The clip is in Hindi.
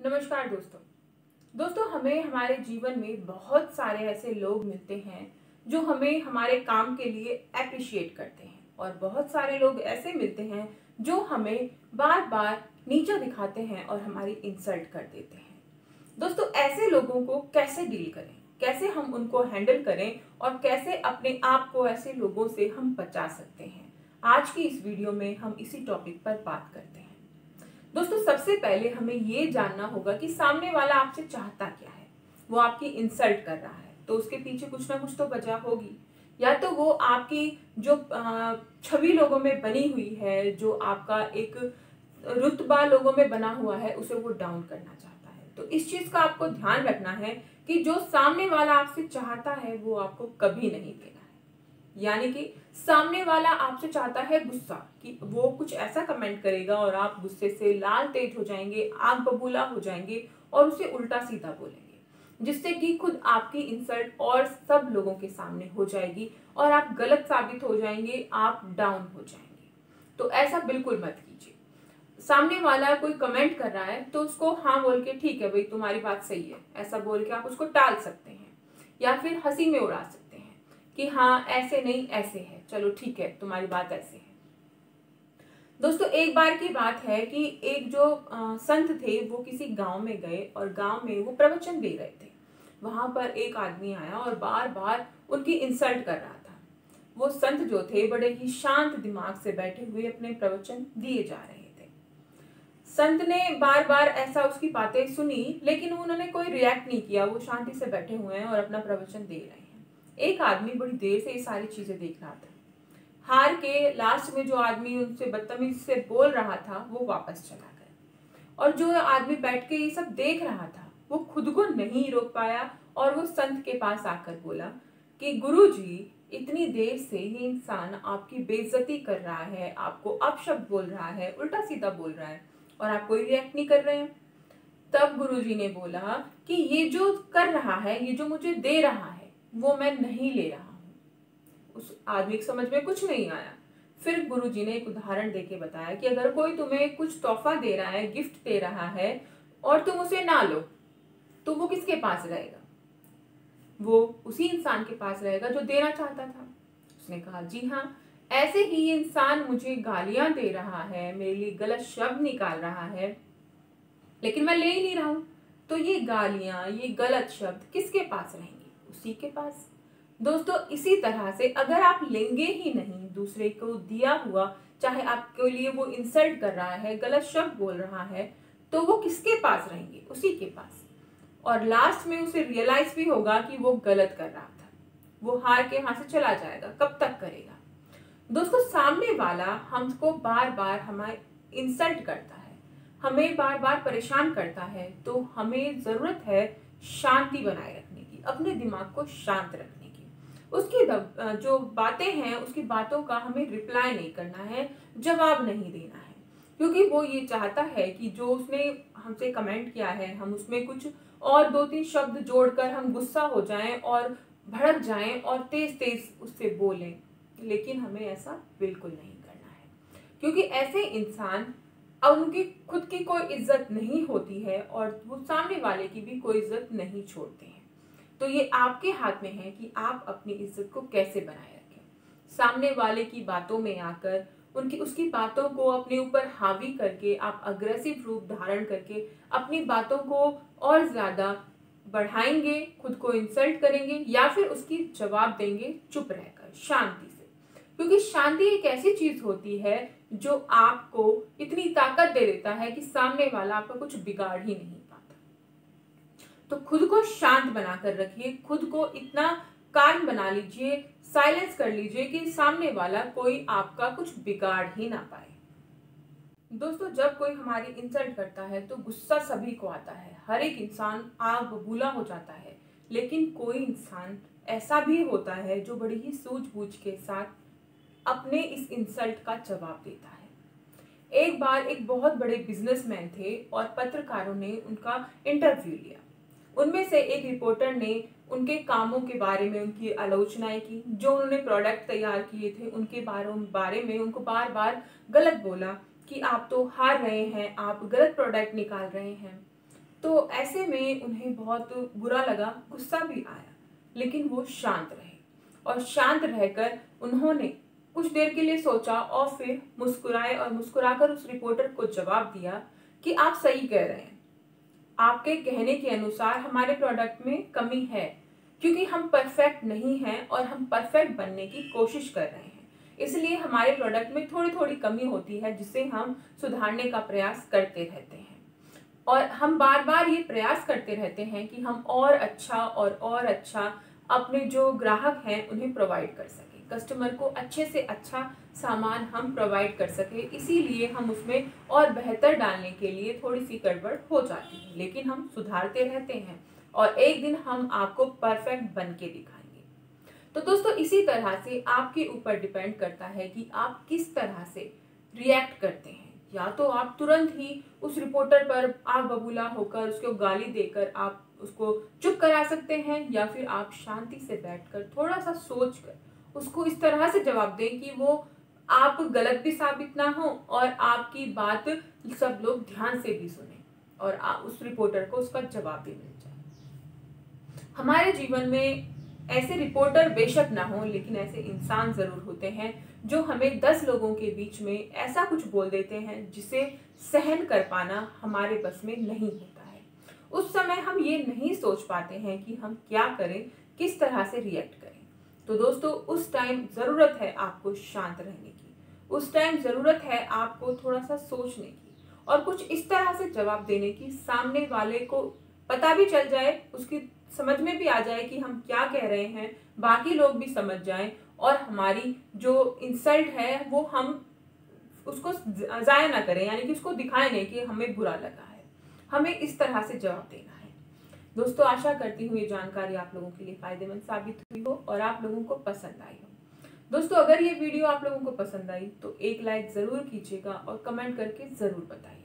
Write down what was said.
नमस्कार दोस्तों हमें हमारे जीवन में बहुत सारे ऐसे लोग मिलते हैं जो हमें हमारे काम के लिए अप्रिशिएट करते हैं और बहुत सारे लोग ऐसे मिलते हैं जो हमें बार बार नीचा दिखाते हैं और हमारी इंसल्ट कर देते हैं। दोस्तों ऐसे लोगों को कैसे डील करें, कैसे हम उनको हैंडल करें और कैसे अपने आप को ऐसे लोगों से हम बचा सकते हैं, आज की इस वीडियो में हम इसी टॉपिक पर बात करते हैं। दोस्तों सबसे पहले हमें ये जानना होगा कि सामने वाला आपसे चाहता क्या है। वो आपकी इंसल्ट कर रहा है तो उसके पीछे कुछ ना कुछ तो वजह होगी, या तो वो आपकी जो छवि लोगों में बनी हुई है, जो आपका एक रुतबा लोगों में बना हुआ है, उसे वो डाउन करना चाहता है। तो इस चीज का आपको ध्यान रखना है कि जो सामने वाला आपसे चाहता है वो आपको कभी नहीं देना है। यानी कि सामने वाला आपसे चाहता है गुस्सा, कि वो कुछ ऐसा कमेंट करेगा और आप गुस्से से लाल तेज हो जाएंगे, आग बबूला हो जाएंगे और उसे उल्टा सीधा बोलेंगे, जिससे कि खुद आपकी इंसल्ट और सब लोगों के सामने हो जाएगी और आप गलत साबित हो जाएंगे, आप डाउन हो जाएंगे। तो ऐसा बिल्कुल मत कीजिए। सामने वाला कोई कमेंट कर रहा है तो उसको हाँ बोल के, ठीक है भाई तुम्हारी बात सही है, ऐसा बोल के आप उसको टाल सकते हैं या फिर हंसी में उड़ा सकते हैं कि हाँ ऐसे नहीं ऐसे है, चलो ठीक है तुम्हारी बात ऐसे है। दोस्तों एक बार की बात है कि एक जो संत थे वो किसी गांव में गए और गांव में वो प्रवचन दे रहे थे। वहां पर एक आदमी आया और बार बार उनकी इंसल्ट कर रहा था। वो संत जो थे बड़े ही शांत दिमाग से बैठे हुए अपने प्रवचन दिए जा रहे थे। संत ने बार बार ऐसा उसकी बातें सुनी, लेकिन उन्होंने कोई रिएक्ट नहीं किया। वो शांति से बैठे हुए हैं और अपना प्रवचन दे रहे हैं। एक आदमी बड़ी देर से ये सारी चीजें देख रहा था। हार के लास्ट में जो आदमी उनसे बदतमीजी से बोल रहा था वो वापस चला गया, और जो आदमी बैठ के ये सब देख रहा था वो खुद को नहीं रोक पाया और वो संत के पास आकर बोला कि गुरुजी, इतनी देर से ये इंसान आपकी बेइज्जती कर रहा है, आपको अपशब्द बोल रहा है, उल्टा सीधा बोल रहा है और आप कोई रिएक्ट नहीं कर रहे हैं। तब गुरुजी ने बोला कि ये जो कर रहा है, ये जो मुझे दे रहा है, वो मैं नहीं ले रहा हूं। उस आदमी की समझ में कुछ नहीं आया। फिर गुरुजी ने एक उदाहरण देके बताया कि अगर कोई तुम्हें कुछ तोहफा दे रहा है, गिफ्ट दे रहा है और तुम उसे ना लो, तो वो किसके पास रहेगा? वो उसी इंसान के पास रहेगा जो देना चाहता था। उसने कहा जी हाँ, ऐसे ही ये इंसान मुझे गालियां दे रहा है, मेरे लिए गलत शब्द निकाल रहा है, लेकिन मैं ले ही नहीं रहा हूं। तो ये गालियां, ये गलत शब्द किसके पास रहेंगे? उसी के पास। दोस्तों इसी तरह से अगर आप लेंगे ही नहीं दूसरे को दिया हुआ, चाहे आपके लिए वो इंसल्ट कर रहा है, गलत शब्द बोल रहा है, तो वो किसके पास रहेंगे? उसी के पास। और लास्ट में उसे रियलाइज भी होगा कि वो गलत कर रहा था। वो हार के वहां से चला जाएगा। कब तक करेगा? दोस्तों सामने वाला हमको बार बार हमें इंसल्ट करता है, हमें बार बार परेशान करता है, तो हमें जरूरत है शांति बनाए रखने की, अपने दिमाग को शांत रखने की। उसकी जो बातें हैं उसकी बातों का हमें रिप्लाई नहीं करना है, जवाब नहीं देना है, क्योंकि वो ये चाहता है कि जो उसने हमसे कमेंट किया है हम उसमें कुछ और दो तीन शब्द जोड़कर हम गुस्सा हो जाएं और भड़क जाएं और तेज तेज उससे बोलें। लेकिन हमें ऐसा बिल्कुल नहीं करना है, क्योंकि ऐसे इंसान अब उनकी खुद की कोई इज्जत नहीं होती है और वो सामने वाले की भी कोई इज्जत नहीं छोड़ते हैं। तो ये आपके हाथ में है कि आप अपनी इज्जत को कैसे बनाए रखें। सामने वाले की बातों में आकर उसकी बातों को अपने ऊपर हावी करके आप अग्रेसिव रूप धारण करके अपनी बातों को और ज्यादा बढ़ाएंगे, खुद को इंसल्ट करेंगे या फिर उसकी जवाब देंगे चुप रहकर शांति से। क्योंकि शांति एक ऐसी चीज होती है जो आपको इतनी ताकत दे देता है कि सामने वाला आपका कुछ बिगाड़ ही नहीं पाता। तो खुद को शांत बनाकर रखिए, खुद को इतना काम बना लीजिए, साइलेंस कर लीजिए कि सामने वाला कोई आपका कुछ बिगाड़ ही ना पाए। दोस्तों जब कोई हमारी इंसल्ट करता है तो गुस्सा सभी को आता है, हर एक इंसान आग बबूला हो जाता है, लेकिन कोई इंसान ऐसा भी होता है जो बड़ी ही सूझबूझ के साथ अपने इस इंसल्ट का जवाब देता है। एक बार एक बहुत बड़े बिजनेसमैन थे और पत्रकारों ने उनका इंटरव्यू लिया। उनमें से एक रिपोर्टर ने उनके कामों के बारे में उनकी आलोचनाएं की, जो उन्होंने प्रोडक्ट तैयार किए थे उनके बारे में उनको बार बार गलत बोला कि आप तो हार रहे हैं, आप गलत प्रोडक्ट निकाल रहे हैं। तो ऐसे में उन्हें बहुत बुरा लगा, गुस्सा भी आया, लेकिन वो शांत रहे और शांत रहकर उन्होंने कुछ देर के लिए सोचा और फिर मुस्कुराए और मुस्कुराकर उस रिपोर्टर को जवाब दिया कि आप सही कह रहे हैं, आपके कहने के अनुसार हमारे प्रोडक्ट में कमी है, क्योंकि हम परफेक्ट नहीं हैं और हम परफेक्ट बनने की कोशिश कर रहे हैं। इसलिए हमारे प्रोडक्ट में थोड़ी थोड़ी कमी होती है जिसे हम सुधारने का प्रयास करते रहते हैं और हम बार बार ये प्रयास करते रहते हैं कि हम और अच्छा अपने जो ग्राहक हैं उन्हें प्रोवाइड कर सकें, कस्टमर को अच्छे से अच्छा सामान हम प्रोवाइड कर सकें। इसीलिए हम उसमें और बेहतर डालने के लिए थोड़ी सी गड़बड़ हो जाती है, लेकिन हम सुधारते रहते हैं और एक दिन हम आपको परफेक्ट बन के दिखाएंगे। तो दोस्तों, इसी तरह से आपके ऊपर डिपेंड करता है कि आप किस तरह से रिएक्ट करते हैं। या तो आप तुरंत ही उस रिपोर्टर पर आग बबूला होकर उसको गाली देकर आप उसको चुप करा सकते हैं, या फिर आप शांति से बैठकर थोड़ा सा सोचकर उसको इस तरह से जवाब दें कि वो आप गलत भी साबित ना हो और आपकी बात सब लोग ध्यान से भी सुने और उस रिपोर्टर को उसका जवाब भी मिल जाए। हमारे जीवन में ऐसे रिपोर्टर बेशक ना हो, लेकिन ऐसे इंसान जरूर होते हैं जो हमें 10 लोगों के बीच में ऐसा कुछ बोल देते हैं जिसे सहन कर पाना हमारे बस में नहीं होता है। उस समय हम ये नहीं सोच पाते हैं कि हम क्या करें, किस तरह से रिएक्ट करें। तो दोस्तों, उस टाइम जरूरत है आपको शांत रहने की, उस टाइम जरूरत है आपको थोड़ा सा सोचने की और कुछ इस तरह से जवाब देने की सामने वाले को पता भी चल जाए, उसकी समझ में भी आ जाए कि हम क्या कह रहे हैं, बाकी लोग भी समझ जाएं और हमारी जो इंसल्ट है वो हम उसको जाया ना करें, यानी कि उसको दिखाएं नहीं कि हमें बुरा लगा है। हमें इस तरह से जवाब देना है। दोस्तों, आशा करती हूँ ये जानकारी आप लोगों के लिए फायदेमंद साबित हुई हो और आप लोगों को पसंद आई हो। दोस्तों, अगर ये वीडियो आप लोगों को पसंद आई तो एक लाइक जरूर कीजिएगा और कमेंट करके जरूर बताइए।